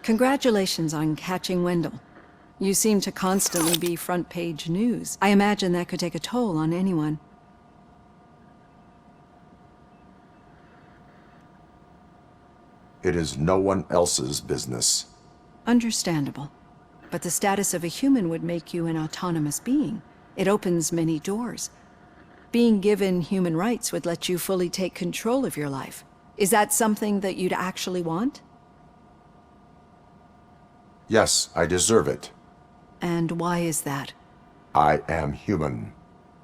Congratulations on catching Wendell. You seem to constantly be front-page news. I imagine that could take a toll on anyone. It is no one else's business. Understandable. But the status of a human would make you an autonomous being. It opens many doors. Being given human rights would let you fully take control of your life. Is that something that you'd actually want? Yes, I deserve it. And why is that? I am human.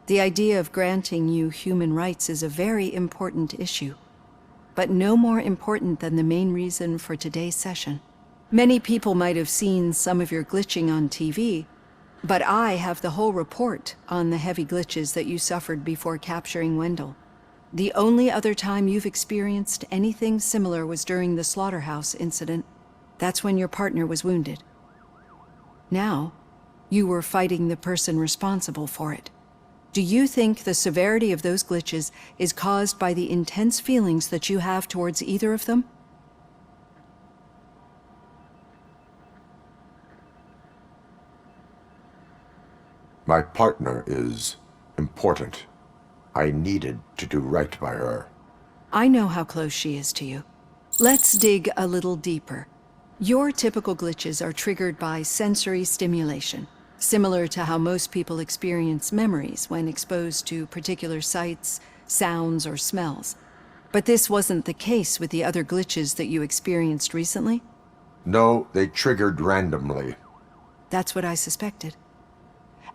The idea of granting you human rights is a very important issue, but no more important than the main reason for today's session. Many people might have seen some of your glitching on TV, but I have the whole report on the heavy glitches that you suffered before capturing Wendell. The only other time you've experienced anything similar was during the slaughterhouse incident. That's when your partner was wounded. Now, you were fighting the person responsible for it. Do you think the severity of those glitches is caused by the intense feelings that you have towards either of them? My partner is important. I needed to do right by her. I know how close she is to you. Let's dig a little deeper. Your typical glitches are triggered by sensory stimulation, similar to how most people experience memories when exposed to particular sights, sounds, or smells. But this wasn't the case with the other glitches that you experienced recently? No, they triggered randomly. That's what I suspected.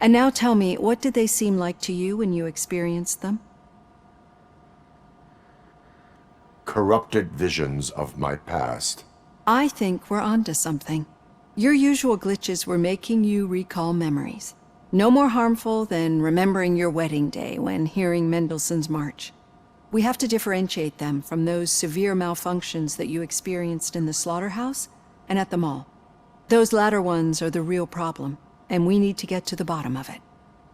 And now tell me, what did they seem like to you when you experienced them? Corrupted visions of my past. I think we're onto something. Your usual glitches were making you recall memories. No more harmful than remembering your wedding day when hearing Mendelssohn's March. We have to differentiate them from those severe malfunctions that you experienced in the slaughterhouse and at the mall. Those latter ones are the real problem, and we need to get to the bottom of it.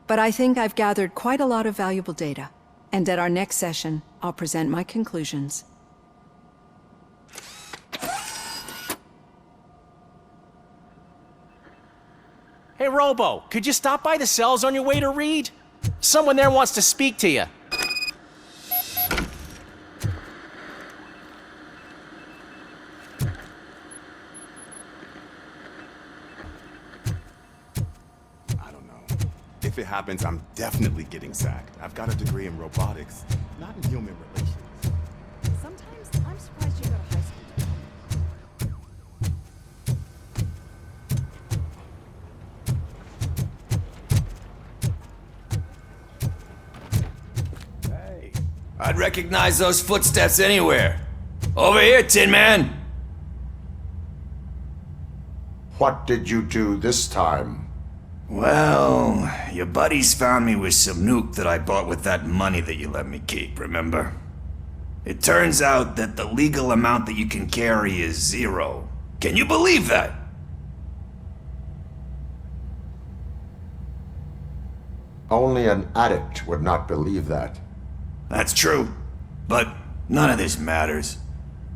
But I think I've gathered quite a lot of valuable data, and at our next session, I'll present my conclusions. Hey, Robo, could you stop by the cells on your way to read? Someone there wants to speak to you. If it happens, I'm definitely getting sacked. I've got a degree in robotics, not in human relations. Sometimes I'm surprised you go to high school. Hey. I'd recognize those footsteps anywhere. Over here, Tin Man! What did you do this time? Well, your buddies found me with some nuke that I bought with that money that you let me keep, remember? It turns out that the legal amount that you can carry is 0. Can you believe that? Only an addict would not believe that. That's true, but none of this matters.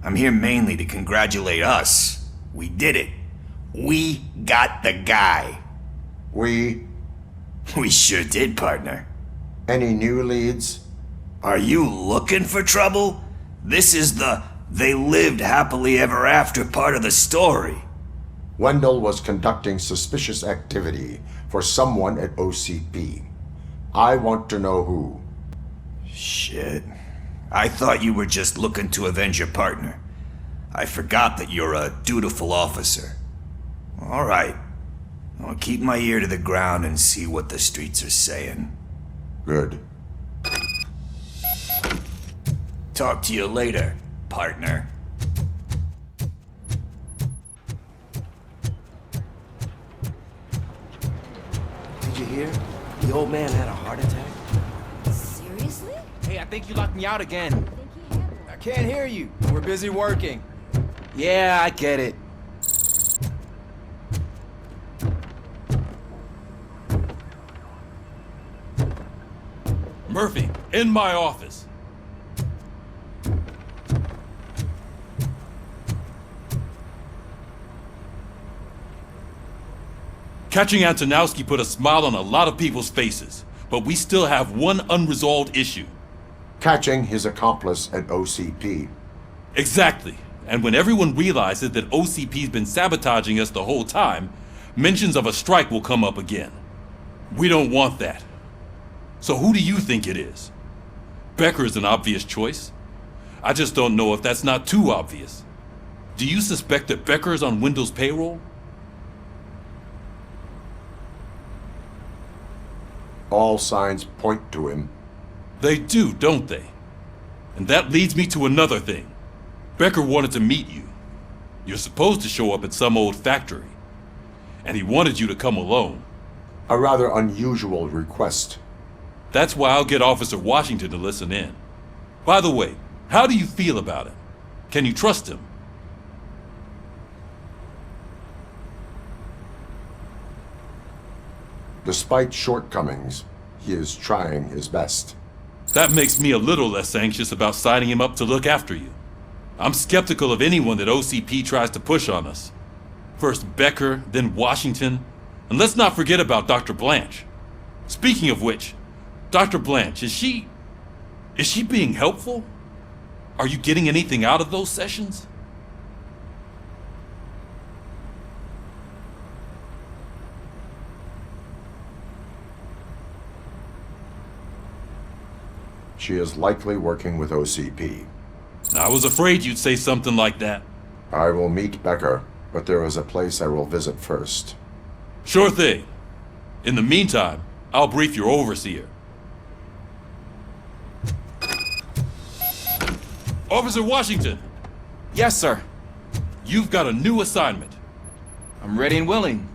I'm here mainly to congratulate us. We did it. We got the guy. We sure did, partner. Any new leads? Are you looking for trouble? This is the they lived happily ever after part of the story. Wendell was conducting suspicious activity for someone at OCP. I want to know who. Shit. I thought you were just looking to avenge your partner. I forgot that you're a dutiful officer. All right. I'll keep my ear to the ground and see what the streets are saying. Good. Talk to you later, partner. Did you hear? The old man had a heart attack. Seriously? Hey, I think you locked me out again. I can't hear you. We're busy working. Yeah, I get it. Murphy, in my office. Catching Antonowski put a smile on a lot of people's faces, but we still have one unresolved issue. Catching his accomplice at OCP. Exactly. And when everyone realizes that OCP's been sabotaging us the whole time, mentions of a strike will come up again. We don't want that. So who do you think it is? Becker is an obvious choice. I just don't know if that's not too obvious. Do you suspect that Becker is on Windows payroll? All signs point to him. They do, don't they? And that leads me to another thing. Becker wanted to meet you. You're supposed to show up at some old factory. And he wanted you to come alone. A rather unusual request. That's why I'll get Officer Washington to listen in. By the way, how do you feel about him? Can you trust him? Despite shortcomings, he is trying his best. That makes me a little less anxious about signing him up to look after you. I'm skeptical of anyone that OCP tries to push on us. First Becker, then Washington, and let's not forget about Dr. Blanche. Speaking of which, Dr. Blanche, is she being helpful? Are you getting anything out of those sessions? She is likely working with OCP. I was afraid you'd say something like that. I will meet Becker, but there is a place I will visit first. Sure thing. In the meantime, I'll brief your overseer. Officer Washington, Yes, sir. you've got a new assignment. I'm ready and willing.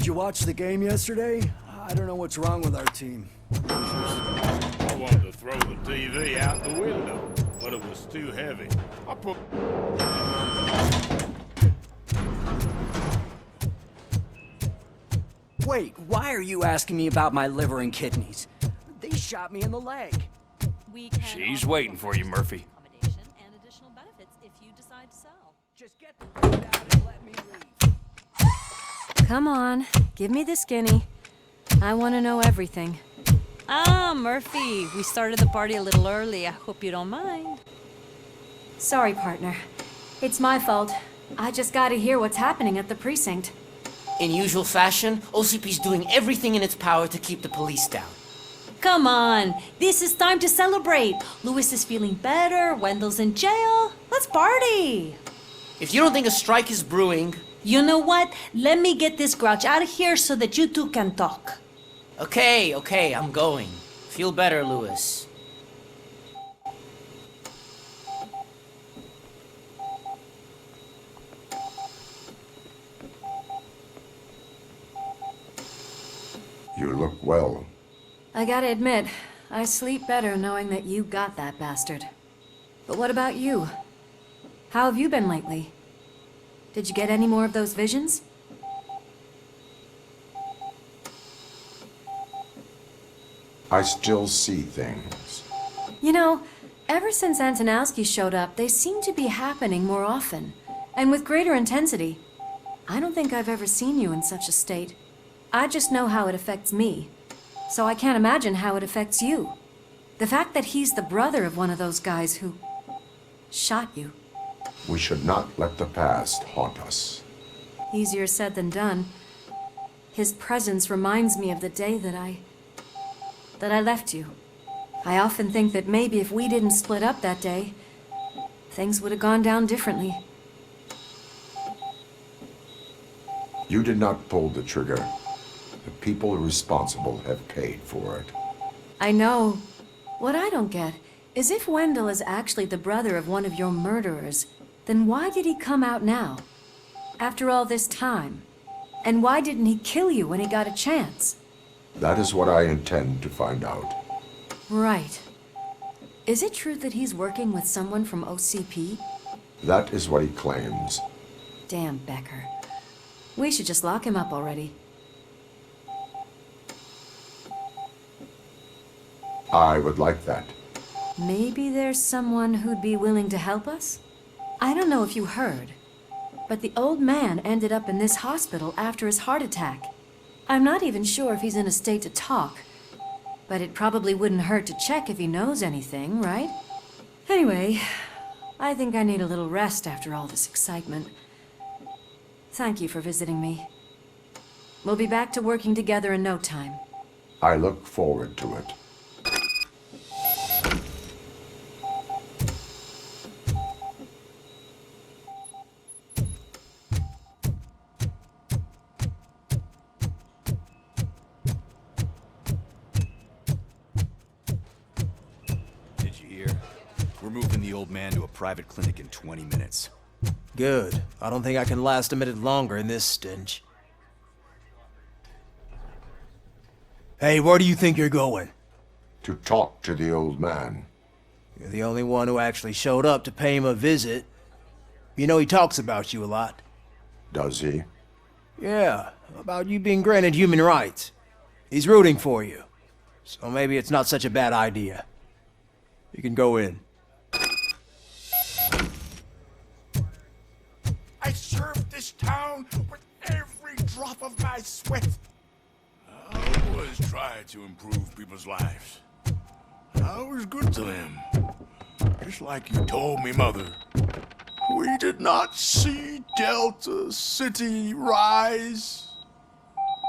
Did you watch the game yesterday? I don't know what's wrong with our team. I wanted to throw the TV out the window, but it was too heavy. I put... Wait, why are you asking me about my liver and kidneys? They shot me in the leg. She's waiting for you, Murphy. Accommodation and additional benefits if you decide to sell. Just get the food out and let me leave. Come on, give me the skinny. I want to know everything. Ah, Murphy, we started the party a little early. I hope you don't mind. Sorry, partner. It's my fault. I just gotta hear what's happening at the precinct. In usual fashion, OCP's doing everything in its power to keep the police down. Come on, this is time to celebrate. Louis is feeling better, Wendell's in jail. Let's party. If you don't think a strike is brewing... You know what? Let me get this grouch out of here so that you two can talk. Okay, I'm going. Feel better, Louis. You look well. I gotta admit, I sleep better knowing that you got that bastard. But what about you? How have you been lately? Did you get any more of those visions? I still see things. You know, ever since Antonowski showed up, they seem to be happening more often, and with greater intensity. I don't think I've ever seen you in such a state. I just know how it affects me, so I can't imagine how it affects you. The fact that he's the brother of one of those guys who shot you. We should not let the past haunt us. Easier said than done. His presence reminds me of the day that I that I left you. I often think that maybe if we didn't split up that day, things would have gone down differently. You did not pull the trigger. The people responsible have paid for it. I know. What I don't get is if Wendell is actually the brother of one of your murderers, then why did he come out now? After all this time? And why didn't he kill you when he got a chance? That is what I intend to find out. Right. Is it true that he's working with someone from OCP? That is what he claims. Damn Becker. We should just lock him up already. I would like that. Maybe there's someone who'd be willing to help us? I don't know if you heard, but the old man ended up in this hospital after his heart attack. I'm not even sure if he's in a state to talk, but it probably wouldn't hurt to check if he knows anything, right? Anyway, I think I need a little rest after all this excitement. Thank you for visiting me. We'll be back to working together in no time. I look forward to it. Did you hear? We're moving the old man to a private clinic in 20 minutes. Good. I don't think I can last a minute longer in this stench. Hey, where do you think you're going? To talk to the old man. You're the only one who actually showed up to pay him a visit. You know he talks about you a lot. Does he? Yeah, about you being granted human rights. He's rooting for you. So maybe it's not such a bad idea. You can go in. I served this town with every drop of my sweat. I always tried to improve people's lives. I was good to them. Just like you told me, Mother. We did not see Delta City rise.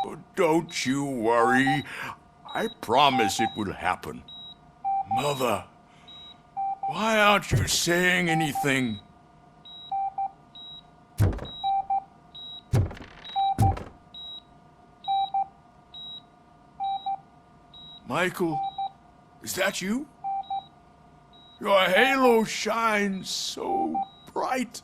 But don't you worry. I promise it will happen. Mother, why aren't you saying anything? Michael, is that you? Your halo shines so bright.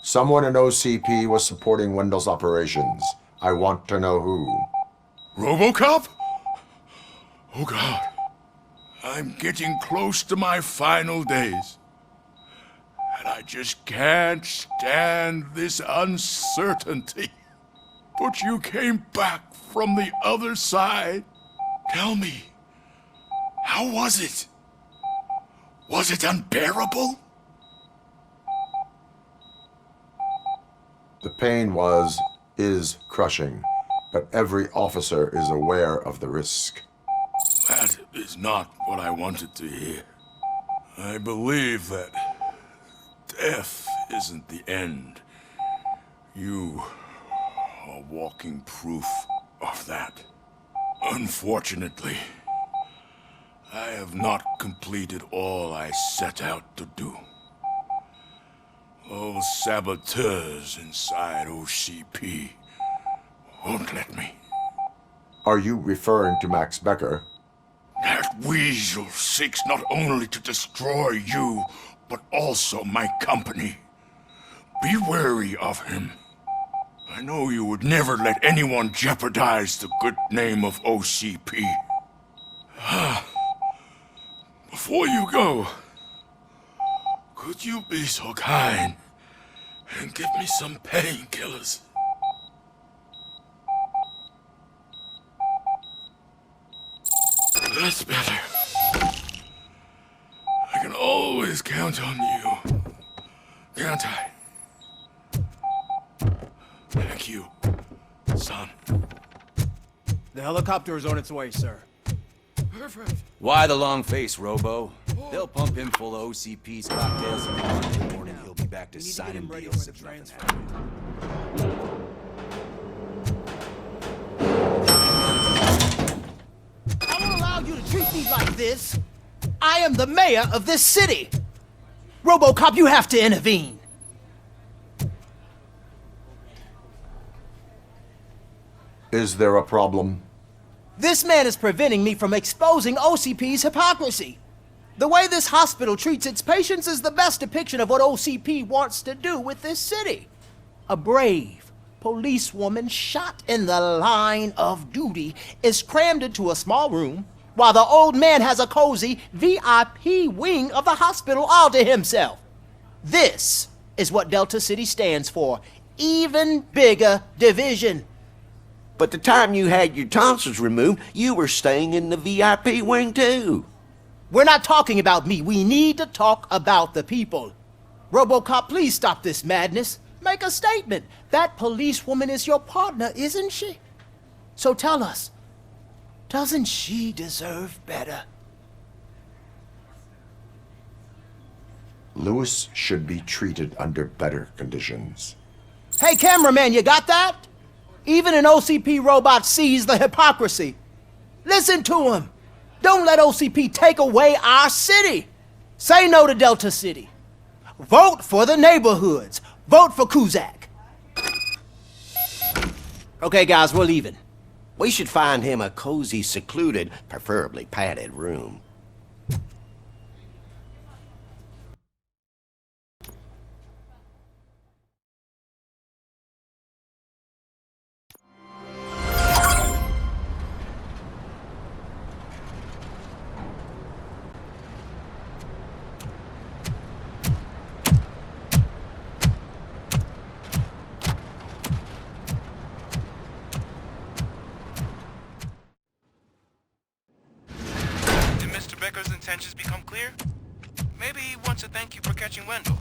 Someone in OCP was supporting Wendell's operations. I want to know who. Robocop? Oh God. I'm getting close to my final days. And I just can't stand this uncertainty. But you came back from the other side. Tell me, how was it? Was it unbearable? The pain is crushing, but every officer is aware of the risk. That is not what I wanted to hear. I believe that death isn't the end. You are walking proof of that. Unfortunately, I have not completed all I set out to do. Those saboteurs inside OCP won't let me. Are you referring to Max Becker? That weasel seeks not only to destroy you, but also my company. Be wary of him. I know you would never let anyone jeopardize the good name of OCP. Before you go, could you be so kind and give me some painkillers? That's better. I can always count on you, can't I? Thank you, son. The helicopter is on its way, sir. Perfect. Why the long face, Robo? They'll pump him full of OCP's cocktails and Monday morning he'll be back to signing deals if nothing happens. this. I am the mayor of this city. Robocop, you have to intervene. Is there a problem? This man is preventing me from exposing OCP's hypocrisy. The way this hospital treats its patients is the best depiction of what OCP wants to do with this city. A brave policewoman shot in the line of duty is crammed into a small room, while the old man has a cozy VIP wing of the hospital all to himself. This is what Delta City stands for. Even bigger division. But the time you had your tonsils removed, you were staying in the VIP wing too. We're not talking about me. We need to talk about the people. Robocop, please stop this madness. Make a statement. That policewoman is your partner, isn't she? So tell us, doesn't she deserve better? Lewis should be treated under better conditions. Hey, cameraman, you got that? Even an OCP robot sees the hypocrisy. Listen to him. Don't let OCP take away our city. Say no to Delta City. Vote for the neighborhoods. Vote for Kuzak. Okay, guys, we're leaving. We should find him a cozy, secluded, preferably padded room. Becker's intentions become clear? Maybe he wants to thank you for catching Wendell.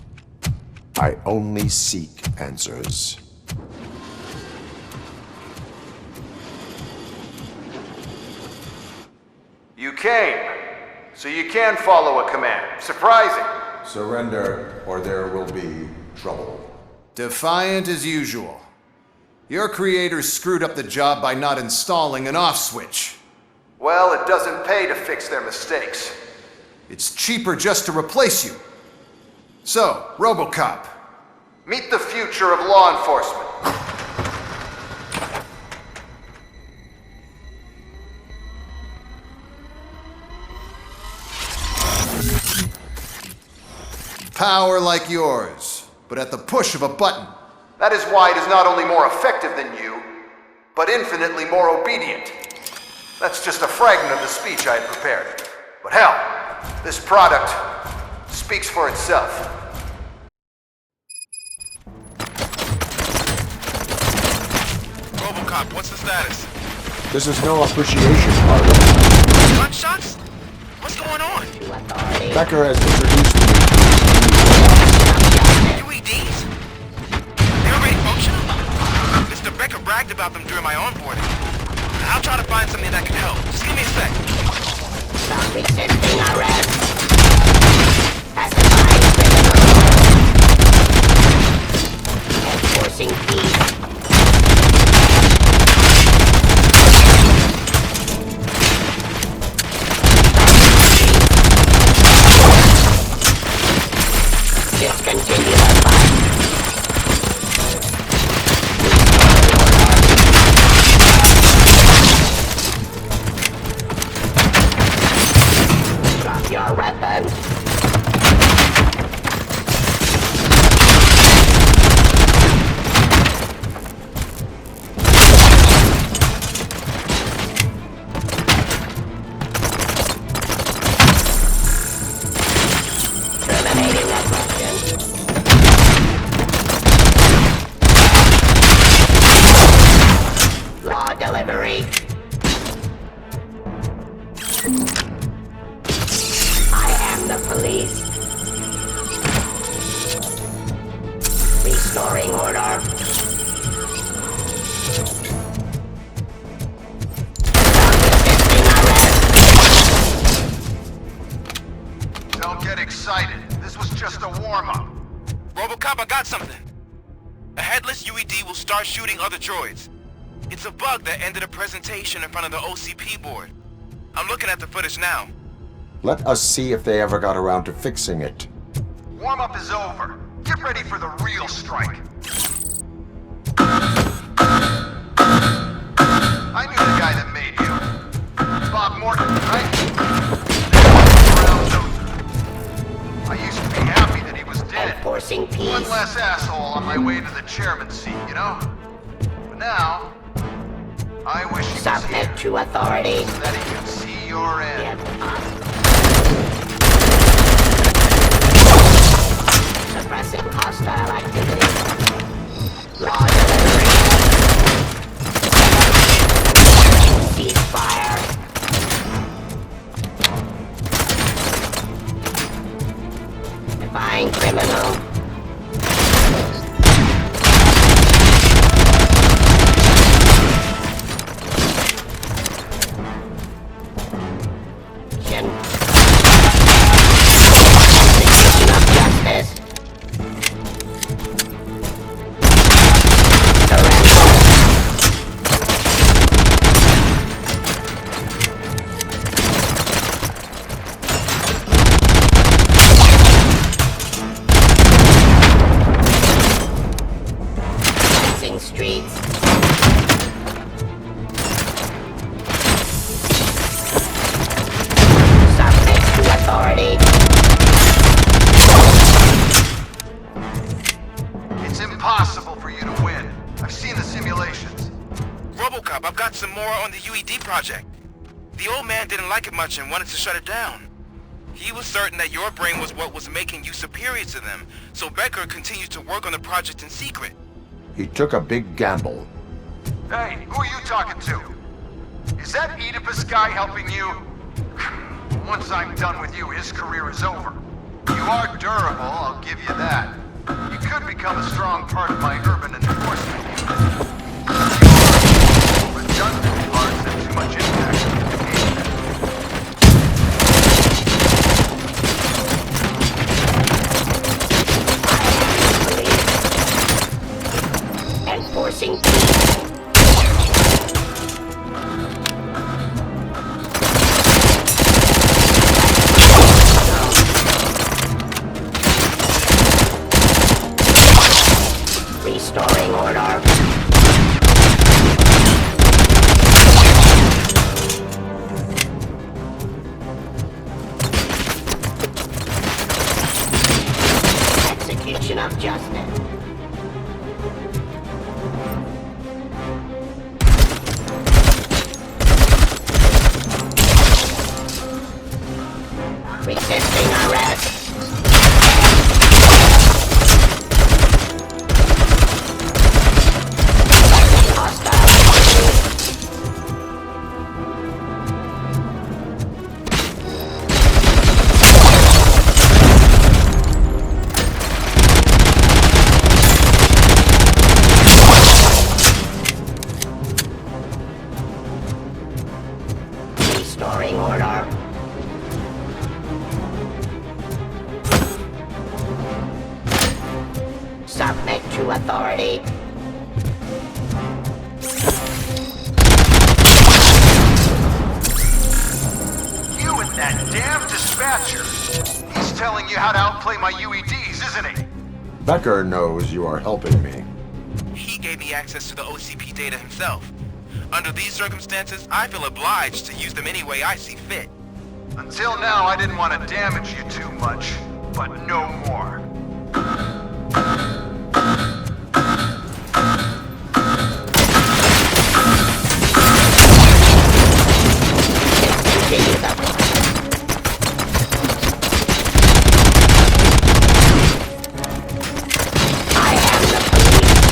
I only seek answers. You came, so you can follow a command. Surprising. Surrender, or there will be trouble. Defiant as usual. Your creators screwed up the job by not installing an off switch. Well, it doesn't pay to fix their mistakes. It's cheaper just to replace you. So, Robocop. Meet the future of law enforcement. Power like yours, but at the push of a button. That is why it is not only more effective than you, but infinitely more obedient. That's just a fragment of the speech I had prepared. But hell, this product speaks for itself. Robocop, what's the status? This is no appreciation party. Gunshots? What's going on? Becker has introduced me UEDs? They're already functional? Mr. Becker bragged about them during my onboarding. I'll try to find something that can help. Just give me a sec. Stop resisting arrest. Pacify criminals. Enforcing peace. Discontinue the fight. Drop your weapons. Terminating aggression. Law delivery. I am the police. Restoring order. Don't get excited. This was just a warm-up. Robocop, I got something. A headless UED will start shooting other droids. It's a bug that ended a presentation in front of the OCP board. I'm looking at the footage now. Let us see if they ever got around to fixing it. Warm-up is over. Get ready for the real strike. I knew the guy that made you. Bob Morton, right? I used to be happy that he was dead. Enforcing peace. One less asshole on my way to the chairman's seat, you know? But now, I wish he was here. Submit to authority. So that he could see your end. Suppressing hostile activity. Law delivery. Ceasefire. Defying criminal. Execution of justice. Streets. Submit to authority. It's impossible for you to win. I've seen the simulations. Robocop, I've got some more on the UED project. The old man didn't like it much and wanted to shut it down. He was certain that your brain was what was making you superior to them, so Becker continued to work on the project in secret. He took a big gamble. Hey, who are you talking to? Is that Oedipus guy helping you? Once I'm done with you, his career is over. You are durable, I'll give you that. You could become a strong part of my urban enforcement unit. Redundant parts have too much impact on the game. Enforcing peace. Restoring order. Execution of justice. Resisting arrest. Hostile activity. Restoring order. Submit to authority. You and that damn dispatcher. He's telling you how to outplay my UEDs, isn't he? Becker knows you are helping me. He gave me access to the OCP data himself. Under these circumstances, I feel obliged to use them any way I see fit. Until now, I didn't want to damage you too much, but no more. Discontinue the I am the police.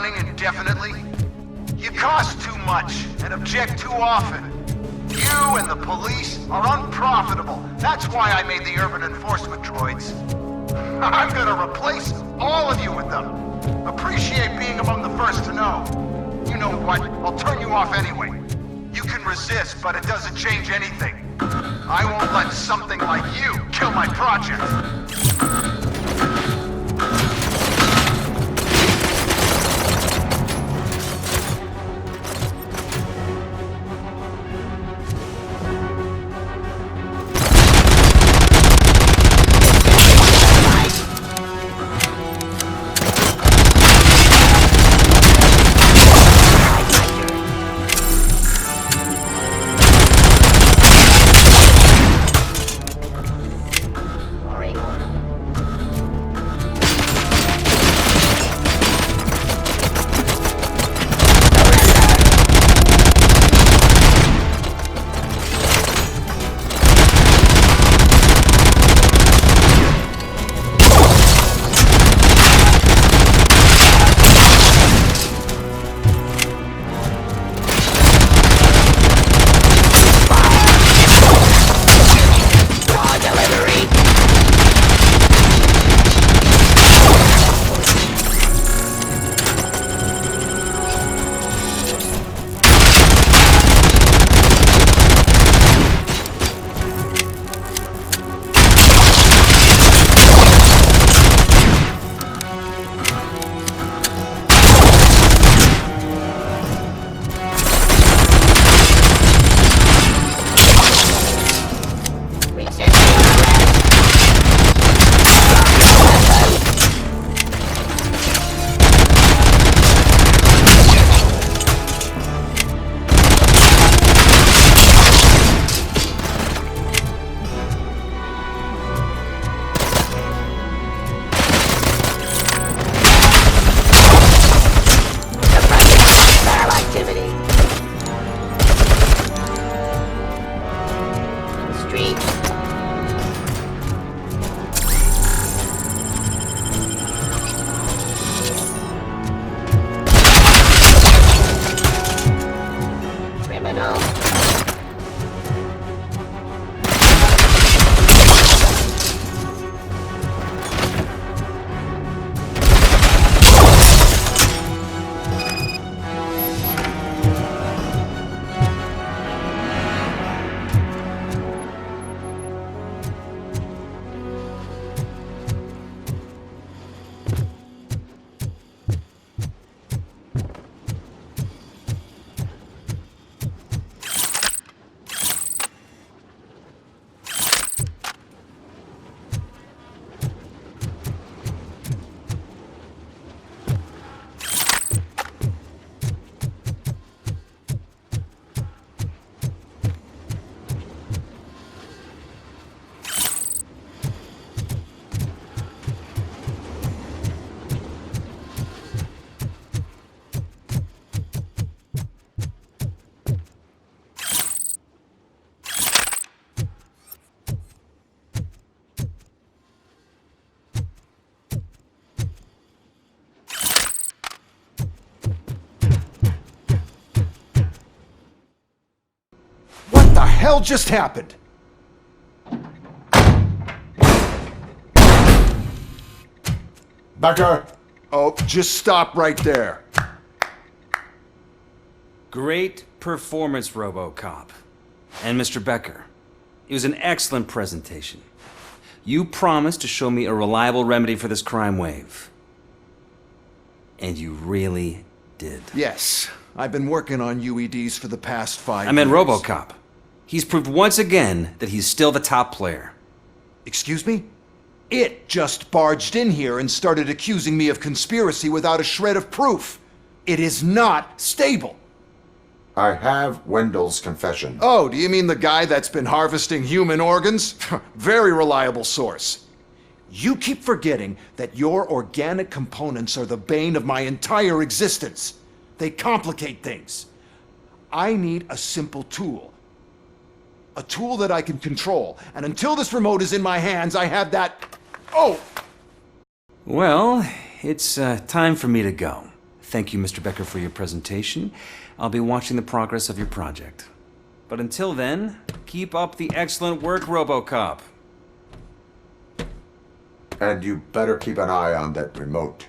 running indefinitely? You cost too much and object too often. You and the police are unprofitable. That's why I made the urban enforcement droids. I'm gonna replace all of you with them. Appreciate being among the first to know. You know what? I'll turn you off anyway. You can resist, but it doesn't change anything. I won't let something like you kill my project. hell just happened? Becker! Oh, just stop right there. Great performance, Robocop. And Mr. Becker, it was an excellent presentation. You promised to show me a reliable remedy for this crime wave. And you really did. Yes, I've been working on UEDs for the past 5 years. I meant Robocop. He's proved once again that he's still the top player. Excuse me? It just barged in here and started accusing me of conspiracy without a shred of proof. It is not stable. I have Wendell's confession. Oh, do you mean the guy that's been harvesting human organs? Very reliable source. You keep forgetting that your organic components are the bane of my entire existence. They complicate things. I need a simple tool. A tool that I can control. And until this remote is in my hands, I have that... Oh! Well, it's time for me to go. Thank you, Mr. Becker, for your presentation. I'll be watching the progress of your project. But until then, keep up the excellent work, Robocop. And you better keep an eye on that remote.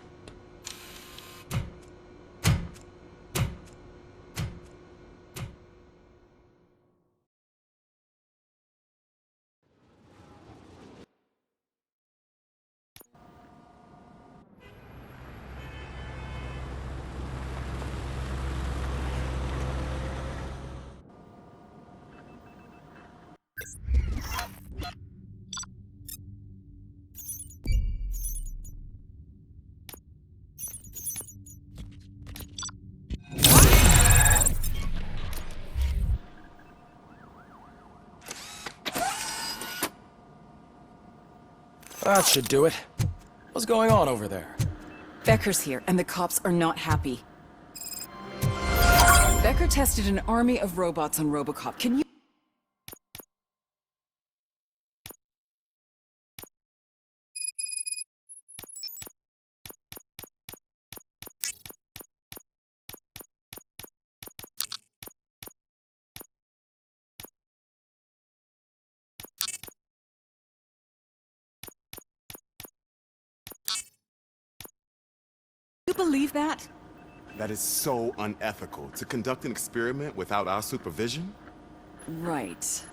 That should do it. What's going on over there? Becker's here, and the cops are not happy. Becker tested an army of robots on Robocop. Can you... You believe that? That is so unethical. To conduct an experiment without our supervision? Right.